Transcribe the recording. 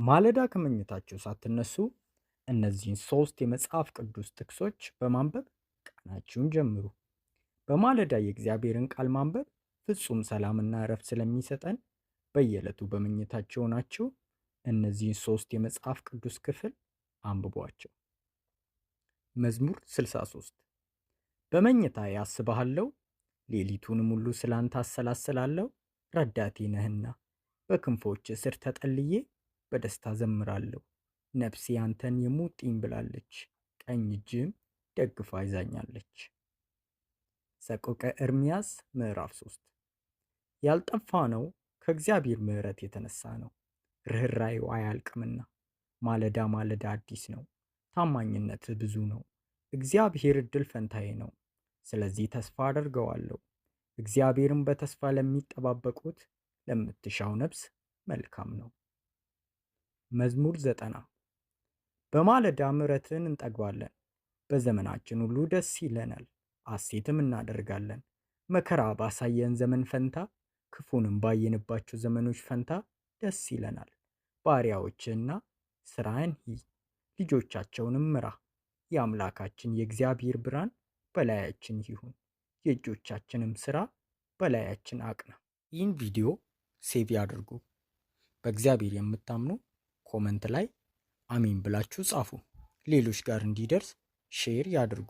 ማለዳ ከመኝታችሁ ሳትነሱ እነዚህን ሶስት የመጽሐፍ ቅዱስ ጥቅሶች በማንበብ ቀናችሁን ጀምሩ። በማለዳ የእግዚአብሔርን ቃል ማንበብ ፍጹም ሰላምና እረፍት ስለሚሰጠን በየዕለቱ በመኝታችሁ ሆናችሁ እነዚህን ሶስት የመጽሐፍ ቅዱስ ክፍል አንብቧቸው። መዝሙር 63 በመኝታዬ አስብሃለሁ፣ ሌሊቱንም ሁሉ ስላንተ አሰላስላለሁ። ረዳቴ ነህና በክንፎች ስር ተጠልዬ በደስታ ዘምራለሁ። ነፍሴ አንተን የሙጥኝ ብላለች፣ ቀኝ እጅም ደግፋ ይዛኛለች። ሰቆቀ ኤርምያስ ምዕራፍ 3 ያልጠፋ ነው ከእግዚአብሔር ምሕረት የተነሳ ነው፣ ርኅራኄው አያልቅምና። ማለዳ ማለዳ አዲስ ነው፣ ታማኝነትህ ብዙ ነው። እግዚአብሔር ዕድል ፈንታዬ ነው፣ ስለዚህ ተስፋ አደርገዋለሁ። እግዚአብሔርን በተስፋ ለሚጠባበቁት ለምትሻው ነፍስ መልካም ነው። መዝሙር 90 በማለዳ ምሕረትን እንጠግባለን፣ በዘመናችን ሁሉ ደስ ይለናል፣ ሐሴትም እናደርጋለን። መከራ ባሳየን ዘመን ፈንታ፣ ክፉንም ባየንባቸው ዘመኖች ፈንታ ደስ ይለናል። ባሪያዎችህና ሥራህን ልጆቻቸውንም ምራ። የአምላካችን የእግዚአብሔር ብርሃን በላያችን ይሁን፣ የእጆቻችንም ሥራ በላያችን አቅና። ይህን ቪዲዮ ሴቭ ያድርጉ። በእግዚአብሔር የምታምኑ ኮመንት ላይ አሜን ብላችሁ ጻፉ። ሌሎች ጋር እንዲደርስ ሼር ያድርጉ።